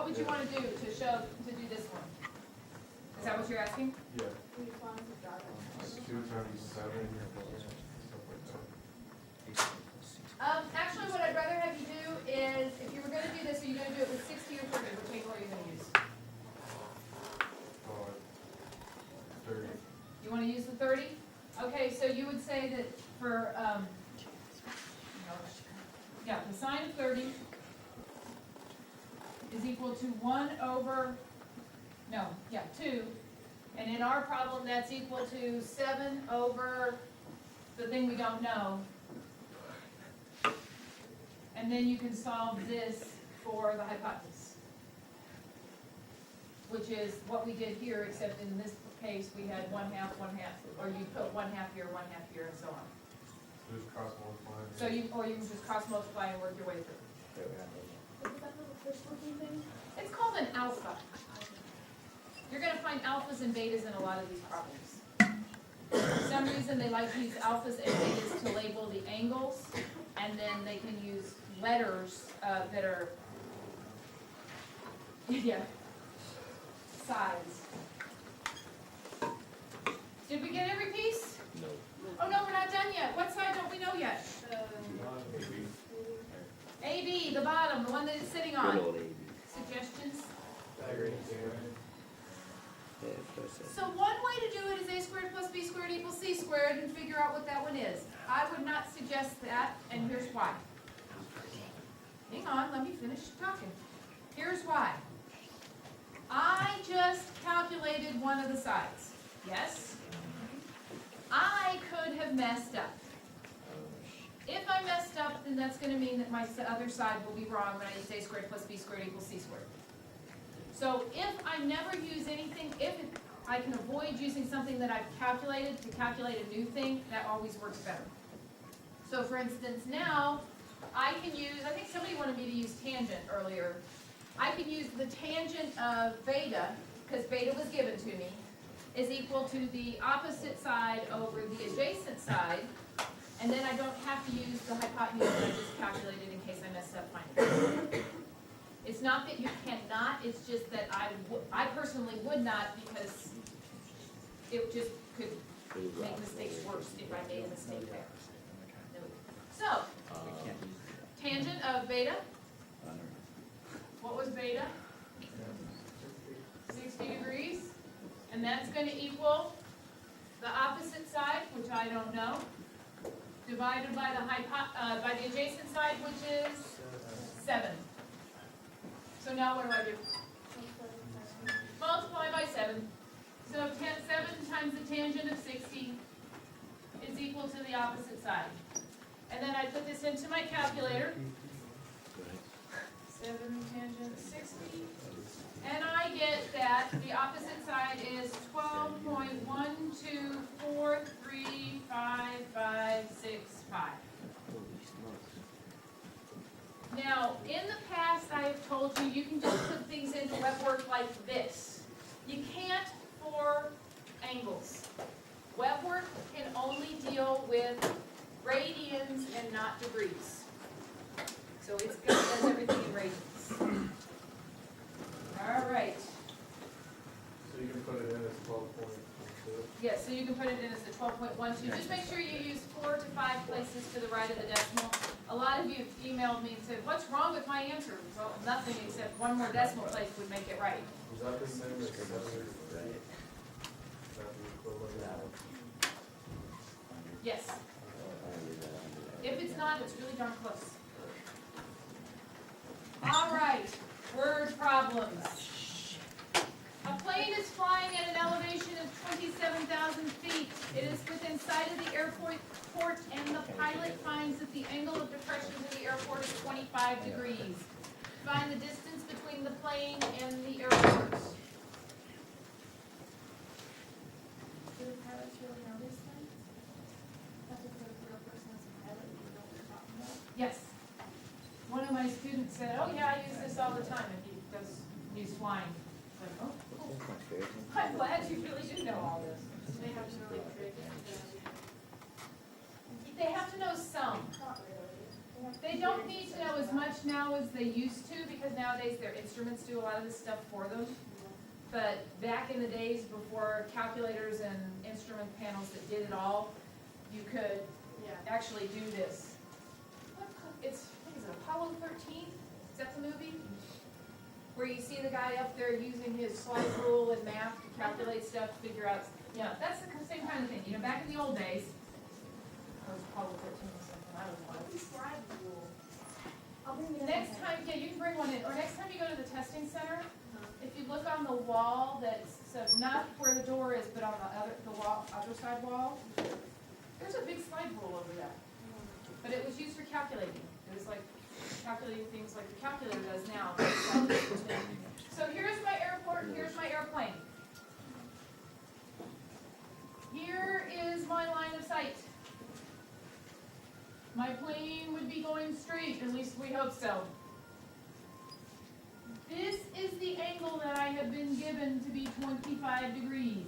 what would you want to do to do this one? Is that what you're asking? Yeah. 2 times 7. Stuff like that. Actually, what I'd rather have you do is, if you were going to do this, are you going to do it with 60 or 30? Which angle are you going to use? 30. You want to use the 30? Okay, so you would say that for, yeah, the sine of 30 is equal to 1 over, 2. And in our problem, that's equal to 7 over the thing we don't know. And then you can solve this for the hypotenuse, which is what we did here, except in this case, we had 1/2, 1/2, or you put 1/2 here, 1/2 here, and so on. Just cross multiply. So you can just cross multiply and work your way through. It's called an alpha. You're going to find alphas and betas in a lot of these problems. For some reason, they like to use alphas and betas to label the angles, and then they can use letters that are, sides. Did we get every piece? No. Oh, no, we're not done yet. What side don't we know yet? AB, the bottom, the one that it's sitting on. Good old AB. Suggestions? Yeah, that's it. So one way to do it is a squared plus b squared equals c squared and figure out what that one is. I would not suggest that, and here's why. Hang on, let me finish talking. Here's why. I just calculated one of the sides. Yes? I could have messed up. If I messed up, then that's going to mean that my other side will be wrong when I use a squared plus b squared equals c squared. So if I never use anything, if I can avoid using something that I've calculated to calculate a new thing, that always works better. So for instance, now I can use, I think somebody wanted me to use tangent earlier. I can use the tangent of beta, because beta was given to me, is equal to the opposite side over the adjacent side, and then I don't have to use the hypotenuse that I just calculated in case I messed up finding it. It's not that you cannot, it's just that I personally would not, because it just could make mistakes worse if I made a mistake there. So, tangent of beta, what was beta? 60 degrees, and that's going to equal the opposite side, which I don't know, divided by the adjacent side, which is 7. So now what do? Multiply by 7. So 7 times the tangent of 60 is equal to the opposite side. And then I put this into my calculator. 7 tangent 60. And I get that the opposite side is 12.124355565. Now, in the past, I have told you, you can just put things into web work like this. You can't for angles. Web work can only deal with radians and not degrees. So it does everything in radians. All right. So you can put it in as 12.12. Yes, so you can put it in as the 12.12. Just make sure you use 4 to 5 places to the right of the decimal. A lot of you have emailed me and said, what's wrong with my answer? Well, nothing except one more decimal place would make it right. Is that the same as 7? Is that the equivalent? Yes. If it's not, it's really darn close. All right, word problems. A plane is flying at an elevation of 27,000 feet. It is within sight of the airport, and the pilot finds that the angle of depression to the airport is 25 degrees. Find the distance between the plane and the airport. Do the pilots really know these things? Have to put a real person as a pilot, you know what we're talking about? Yes. One of my students said, oh yeah, I use this all the time, and he does use flying. Like, oh, cool. I'm glad you really do know all this. They have to really create. They have to know some. Not really. They have They don't need to know as much now as they used to, because nowadays their instruments do a lot of this stuff for them. But back in the days before calculators and instrument panels that did it all, you could actually do this. It's, what is it, Apollo 13? Is that the movie? Where you see the guy up there using his slide rule and math to calculate stuff, figure out, that's the same kind of thing. Back in the old days, it was Apollo 13 or something, I don't know. Next time, you can bring one in, or next time you go to the testing center, if you look on the wall that's, so not where the door is, but on the other side wall, there's a big slide rule over there. But it was used for calculating. It was like calculating things like the calculator does now. So here's my airport, here's my airplane. Here is my line of sight. My plane would be going straight, at least we hope so. This is the angle that I have been given to be 25 degrees.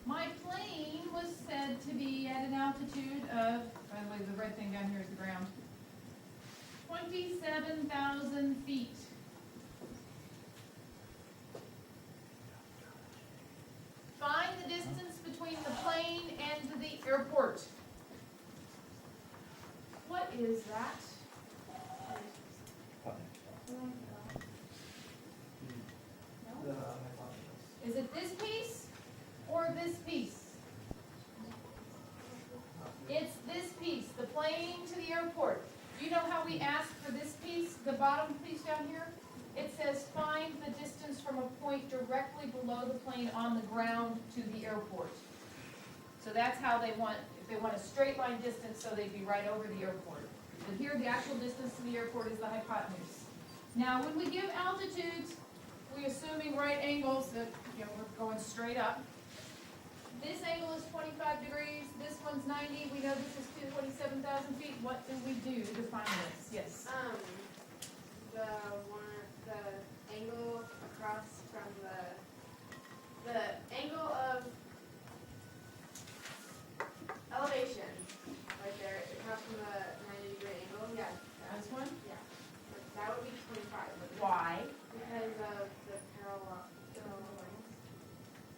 My plane was said to be at an altitude of, by the way, the red thing down here is the ground, 27,000 feet. Find the distance between the plane and the airport. What is that? Is it this piece or this piece? It's this piece, the plane to the airport. Do you know how we ask for this piece, the bottom piece down here? It says find the distance from a point directly below the plane on the ground to the airport. So that's how they want, if they want a straight line distance, so they'd be right over the airport. But here, the actual distance to the airport is the hypotenuse. Now, when we give altitudes, we're assuming right angles that, we're going straight up. This angle is 25 degrees, this one's 90, we know this is 27,000 feet. What do we do to find this? Yes? The angle across from the angle of elevation, right there, across from the 90-degree angle, yeah. This one? Yeah. That would be 25. Why? Because of the parallel lines.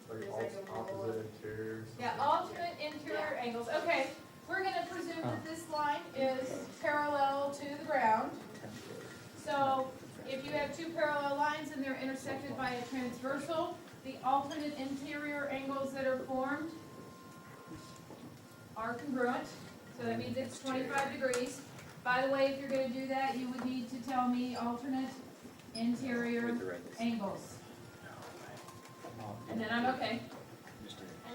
Like There's like a roll opposite of- interiors. Yeah, alternate interior angles. Okay, we're gonna presume that this line is parallel to the ground. So if you have two parallel lines and they're intersected by a transversal, the alternate interior angles that are formed are congruent. So that means it's 25 degrees. By the way, if you're gonna do that, you would need to tell me alternate interior angles. And then I'm okay. And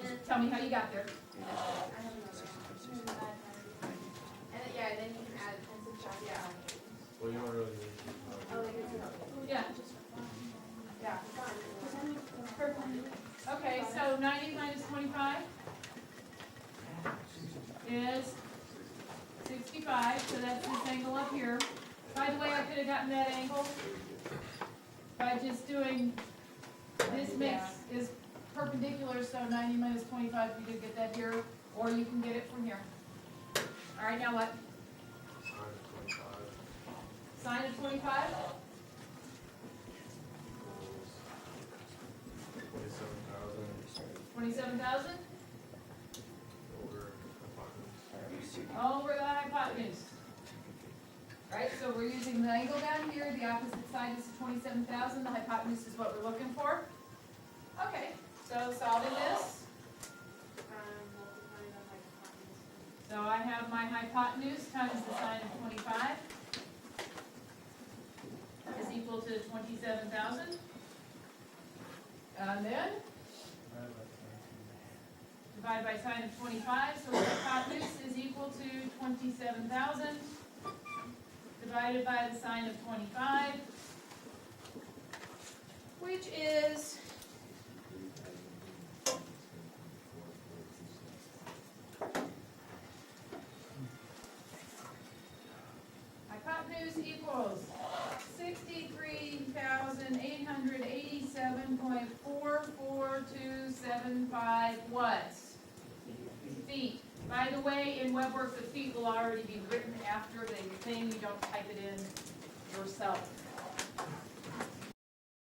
then, Tell me how you got there. I have another one. And then, then you can add and subtract, Well, you don't really need Oh, they can Yeah. Yeah. Perfect. Okay, so 90 minus 25 is 65, so that's this angle up here. By the way, I could have gotten that angle by just doing, this mix is perpendicular, so 90 minus 25, you could get that here, or you can get it from here. All right, now what? sine of 25 Sine of 25? equals 27,000 27,000 over hypotenuse. over the hypotenuse. Right, so we're using the angle down here, the opposite side is 27,000, the hypotenuse is what we're looking for. Okay, so solving this, multiplying the hypotenuse. so I have my hypotenuse times the sine of 25 is equal to 27,000. And then divide by sine of 25, so the hypotenuse is equal to 27,000 divided by the sine of 25, which is hypotenuse equals 63,887.44275 what? Feet. By the way, in WebWorks, the feet will already be written after the thing, you don't type it in yourself.